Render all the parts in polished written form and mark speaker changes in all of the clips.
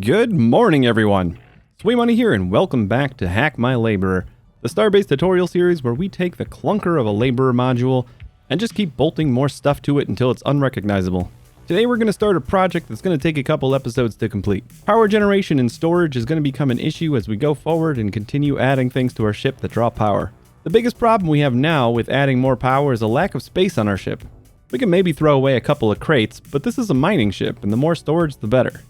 Speaker 1: Good morning, everyone. SweMoney here, and welcome back to Hack My Laborer, the Starbase tutorial series where we take the clunker of a laborer module and just keep bolting more stuff to it until it's unrecognizable. Today we're going to start a project that's going to take a couple episodes to complete. Power generation and storage is going to become an issue as we go forward and continue adding things to our ship that draw power. The biggest problem we have now with adding more power is a lack of space on our ship. We can maybe throw away a couple of crates, but this is a mining ship, and the more storage the better.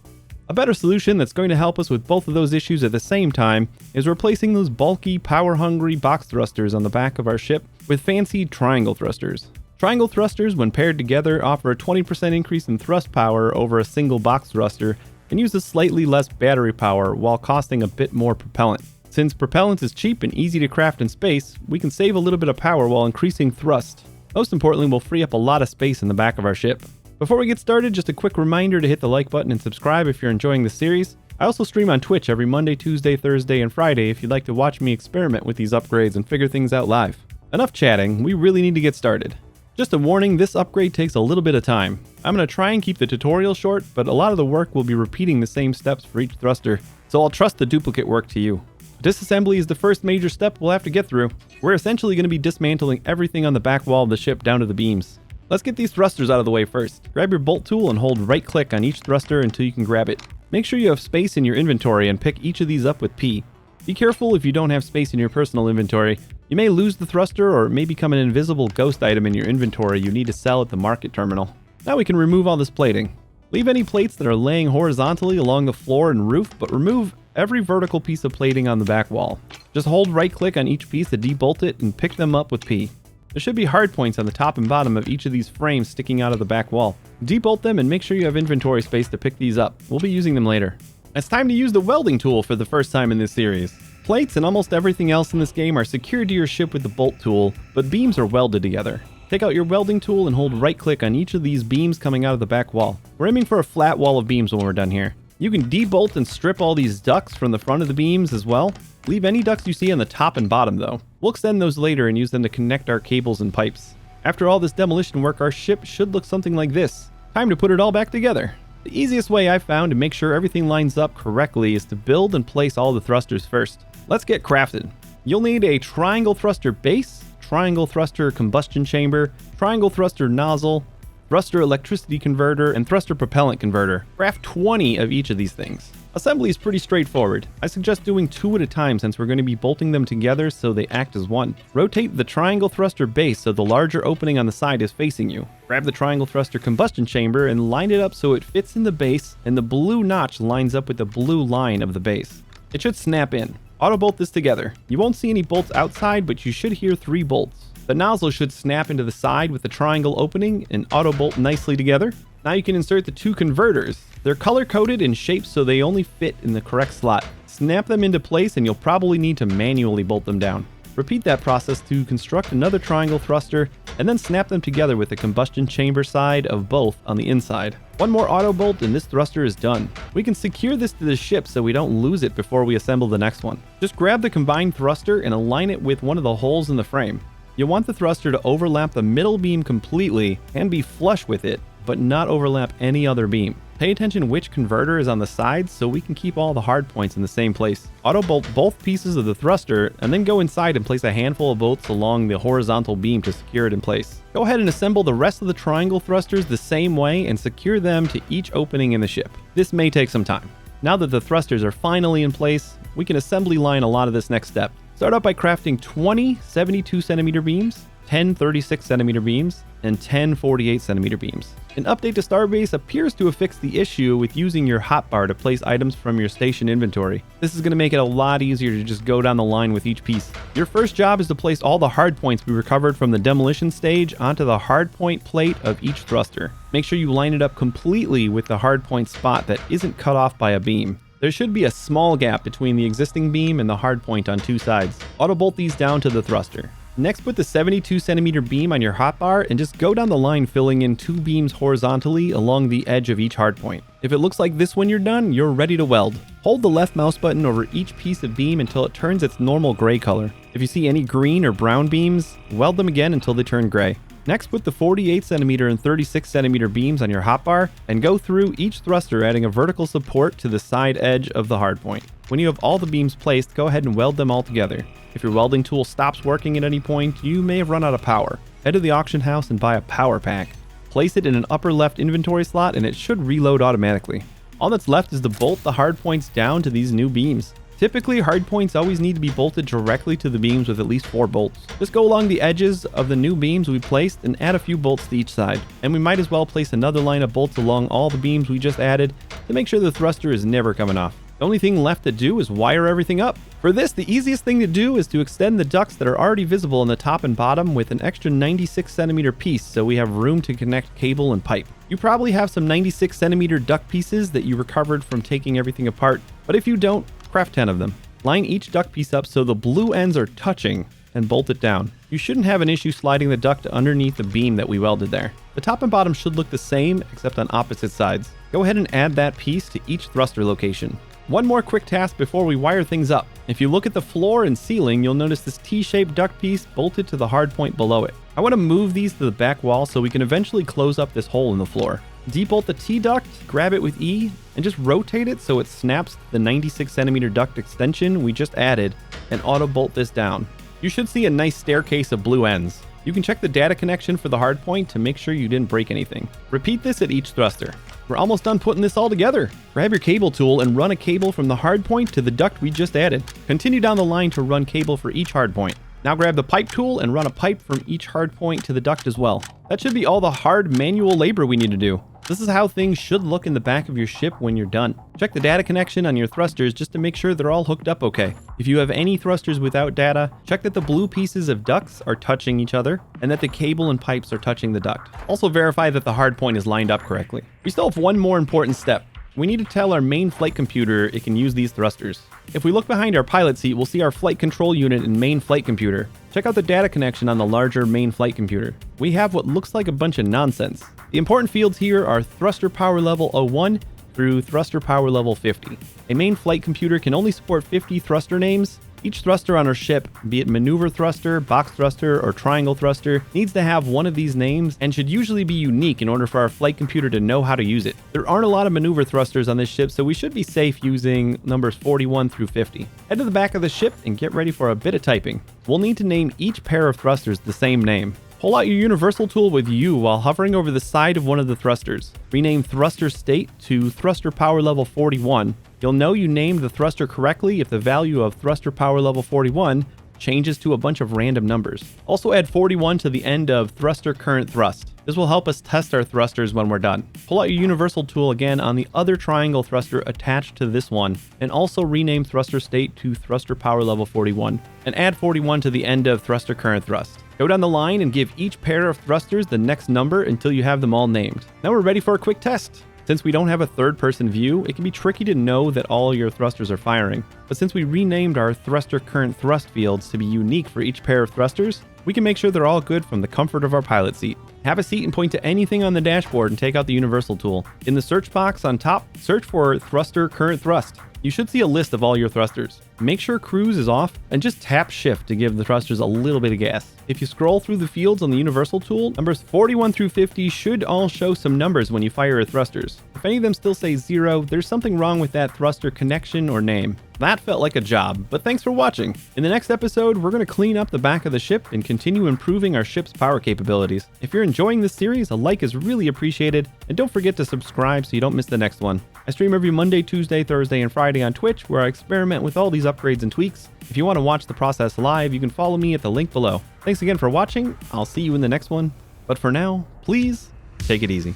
Speaker 1: A better solution that's going to help us with both of those issues at the same time is replacing those bulky, power-hungry box thrusters on the back of our ship with fancy triangle thrusters. Triangle thrusters, when paired together, offer a 20% increase in thrust power over a single box thruster and use a slightly less battery power while costing a bit more propellant. Since propellant is cheap and easy to craft in space, we can save a little bit of power while increasing thrust. Most importantly, we'll free up a lot of space in the back of our ship. Before we get started, just a quick reminder to hit the like button and subscribe if you're enjoying the series. I also stream on Twitch every Monday, Tuesday, Thursday, and Friday if you'd like to watch me experiment with these upgrades and figure things out live. Enough chatting, we really need to get started. Just a warning, this upgrade takes a little bit of time. I'm going to try and keep the tutorial short, but a lot of the work will be repeating the same steps for each thruster, so I'll trust the duplicate work to you. Disassembly is the first major step we'll have to get through. We're essentially going to be dismantling everything on the back wall of the ship down to the beams. Let's get these thrusters out of the way first. Grab your bolt tool and hold right click on each thruster until you can grab it. Make sure you have space in your inventory and pick each of these up with P. Be careful if you don't have space in your personal inventory. You may lose the thruster or it may become an invisible ghost item in your inventory you need to sell at the market terminal. Now we can remove all this plating. Leave any plates that are laying horizontally along the floor and roof, but remove every vertical piece of plating on the back wall. Just hold right click on each piece to debolt it and pick them up with P. There should be hard points on the top and bottom of each of these frames sticking out of the back wall. Debolt them and make sure you have inventory space to pick these up. We'll be using them later. It's time to use the welding tool for the first time in this series. Plates and almost everything else in this game are secured to your ship with the bolt tool, but beams are welded together. Take out your welding tool and hold right click on each of these beams coming out of the back wall. We're aiming for a flat wall of beams when we're done here. You can debolt and strip all these ducts from the front of the beams as well. Leave any ducts you see on the top and bottom though. We'll extend those later and use them to connect our cables and pipes. After all this demolition work, our ship should look something like this. Time to put it all back together. The easiest way I've found to make sure everything lines up correctly is to build and place all the thrusters first. Let's get crafted. You'll need a triangle thruster base, triangle thruster combustion chamber, triangle thruster nozzle, thruster electricity converter, and thruster propellant converter. Craft 20 of each of these things. Assembly is pretty straightforward. I suggest doing 2 at a time since we're going to be bolting them together so they act as one. Rotate the triangle thruster base so the larger opening on the side is facing you. Grab the triangle thruster combustion chamber and line it up so it fits in the base and the blue notch lines up with the blue line of the base. It should snap in. Auto bolt this together. You won't see any bolts outside, but you should hear 3 bolts. The nozzle should snap into the side with the triangle opening and auto bolt nicely together. Now you can insert the 2 converters. They're color coded and shaped so they only fit in the correct slot. Snap them into place and you'll probably need to manually bolt them down. Repeat that process to construct another triangle thruster and then snap them together with the combustion chamber side of both on the inside. One more auto bolt and this thruster is done. We can secure this to the ship so we don't lose it before we assemble the next one. Just grab the combined thruster and align it with one of the holes in the frame. You'll want the thruster to overlap the middle beam completely and be flush with it, but not overlap any other beam. Pay attention which converter is on the sides so we can keep all the hard points in the same place. Auto bolt both pieces of the thruster and then go inside and place a handful of bolts along the horizontal beam to secure it in place. Go ahead and assemble the rest of the triangle thrusters the same way and secure them to each opening in the ship. This may take some time. Now that the thrusters are finally in place, we can assembly line a lot of this next step. Start out by crafting 20 72cm beams, 10 36cm beams, and 10 48cm beams. An update to Starbase appears to have fixed the issue with using your hotbar to place items from your station inventory. This is going to make it a lot easier to just go down the line with each piece. Your first job is to place all the hard points we recovered from the demolition stage onto the hard point plate of each thruster. Make sure you line it up completely with the hard point spot that isn't cut off by a beam. There should be a small gap between the existing beam and the hard point on 2 sides. Auto bolt these down to the thruster. Next, put the 72cm beam on your hotbar and just go down the line filling in 2 beams horizontally along the edge of each hard point. If it looks like this when you're done, you're ready to weld. Hold the left mouse button over each piece of beam until it turns its normal gray color. If you see any green or brown beams, weld them again until they turn gray. Next, put the 48cm and 36cm beams on your hotbar and go through each thruster, adding a vertical support to the side edge of the hardpoint. When you have all the beams placed, go ahead and weld them all together. If your welding tool stops working at any point, you may have run out of power. Head to the auction house and buy a power pack. Place it in an upper left inventory slot and it should reload automatically. All that's left is to bolt the hardpoints down to these new beams. Typically, hardpoints always need to be bolted directly to the beams with at least 4 bolts. Just go along the edges of the new beams we placed and add a few bolts to each side. And we might as well place another line of bolts along all the beams we just added to make sure the thruster is never coming off. The only thing left to do is wire everything up. For this, the easiest thing to do is to extend the ducts that are already visible on the top and bottom with an extra 96cm piece so we have room to connect cable and pipe. You probably have some 96cm duct pieces that you recovered from taking everything apart, but if you don't, craft 10 of them. Line each duct piece up so the blue ends are touching and bolt it down. You shouldn't have an issue sliding the duct underneath the beam that we welded there. The top and bottom should look the same except on opposite sides. Go ahead and add that piece to each thruster location. One more quick task before we wire things up. If you look at the floor and ceiling, you'll notice this T-shaped duct piece bolted to the hard point below it. I want to move these to the back wall so we can eventually close up this hole in the floor. Debolt the T-duct, grab it with E, and just rotate it so it snaps the 96cm duct extension we just added, and auto bolt this down. You should see a nice staircase of blue ends. You can check the data connection for the hardpoint to make sure you didn't break anything. Repeat this at each thruster. We're almost done putting this all together. Grab your cable tool and run a cable from the hardpoint to the duct we just added. Continue down the line to run cable for each hardpoint. Now grab the pipe tool and run a pipe from each hardpoint to the duct as well. That should be all the hard manual labor we need to do. This is how things should look in the back of your ship when you're done. Check the data connection on your thrusters just to make sure they're all hooked up okay. If you have any thrusters without data, check that the blue pieces of ducts are touching each other and that the cable and pipes are touching the duct. Also verify that the hardpoint is lined up correctly. We still have one more important step. We need to tell our main flight computer it can use these thrusters. If we look behind our pilot seat, we'll see our flight control unit and main flight computer. Check out the data connection on the larger main flight computer. We have what looks like a bunch of nonsense. The important fields here are thruster power level 01 through thruster power level 50. A main flight computer can only support 50 thruster names. Each thruster on our ship, be it maneuver thruster, box thruster, or triangle thruster, needs to have one of these names and should usually be unique in order for our flight computer to know how to use it. There aren't a lot of maneuver thrusters on this ship, so we should be safe using numbers 41 through 50. Head to the back of the ship and get ready for a bit of typing. We'll need to name each pair of thrusters the same name. Pull out your universal tool with U while hovering over the side of one of the thrusters. Rename thruster state to thruster power level 41. You'll know you named the thruster correctly if the value of thruster power level 41 changes to a bunch of random numbers. Also add 41 to the end of thruster current thrust. This will help us test our thrusters when we're done. Pull out your universal tool again on the other triangle thruster attached to this one, and also rename thruster state to thruster power level 41, and add 41 to the end of thruster current thrust. Go down the line and give each pair of thrusters the next number until you have them all named. Now we're ready for a quick test. Since we don't have a third-person view, it can be tricky to know that all your thrusters are firing. But since we renamed our thruster current thrust fields to be unique for each pair of thrusters, we can make sure they're all good from the comfort of our pilot seat. Have a seat and point to anything on the dashboard and take out the universal tool. In the search box on top, search for thruster current thrust. You should see a list of all your thrusters. Make sure cruise is off and just tap shift to give the thrusters a little bit of gas. If you scroll through the fields on the universal tool, numbers 41 through 50 should all show some numbers when you fire your thrusters. If any of them still say 0, there's something wrong with that thruster connection or name. That felt like a job, but thanks for watching. In the next episode, we're going to clean up the back of the ship and continue improving our ship's power capabilities. If you're enjoying this series, a like is really appreciated, and don't forget to subscribe so you don't miss the next one. I stream every Monday, Tuesday, Thursday, and Friday on Twitch, where I experiment with all these upgrades and tweaks. If you want to watch the process live, you can follow me at the link below. Thanks again for watching. I'll see you in the next one. But for now, please take it easy.